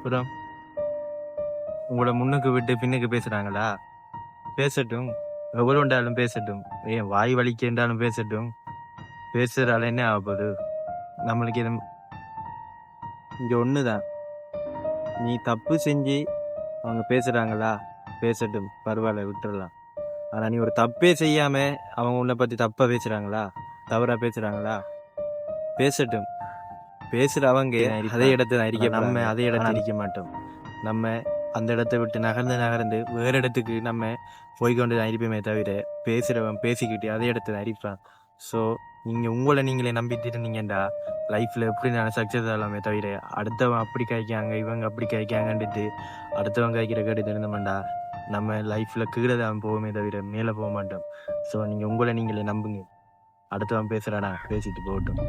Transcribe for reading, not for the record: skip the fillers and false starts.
அப்புறம் உங்களோட முன்னுக்கு விட்டு பின்னுக்கு பேசுறாங்களா? பேசட்டும். எவ்வளோண்டாலும் பேசட்டும். ஏன் வாய் வலிக்கின்றாலும் பேசட்டும். பேசுறதால என்ன ஆகப்போகுது? நம்மளுக்கு இது இங்க ஒண்ணுதான். நீ தப்பு செஞ்சு அவங்க பேசுறாங்களா? பேசட்டும். பரவால்ல விட்டுறலாம். ஆனா நீ ஒரு தப்பே செய்யாம அவங்க உன்னை பத்தி தப்பா பேசுறாங்களா? தவறா பேசுறாங்களா? பேசட்டும். பேசுற அவங்க அதே இடத்துல நம்ம அதே இடத்துல இருக்க மாட்டோம். நம்ம அந்த இடத்தை விட்டு நகர்ந்து வேற இடத்துக்கு நம்ம போய்கொண்டு தான் இருப்போமே தவிர பேசுறவன் பேசிக்கிட்டு அதே இடத்துல அரிப்பான். ஸோ நீங்கள் உங்களை நீங்களே நம்பிட்டு இருந்தீங்கடா லைஃப்பில் எப்படி நான் சக்ஸஸ் ஆகலாமே தவிர அடுத்தவன் அப்படி காய்க்காங்க இவங்க அப்படி காய்க்காங்கன்ட்டு அடுத்தவன் காய்க்கிற கேட்டு இருந்தோம்டா நம்ம லைஃப்பில் கீழே தான் போவோமே தவிர மேலே போக மாட்டோம். ஸோ நீங்கள் உங்களை நீங்களே நம்புங்க. அடுத்தவன் பேசுகிறானா பேசிட்டு போகட்டும்.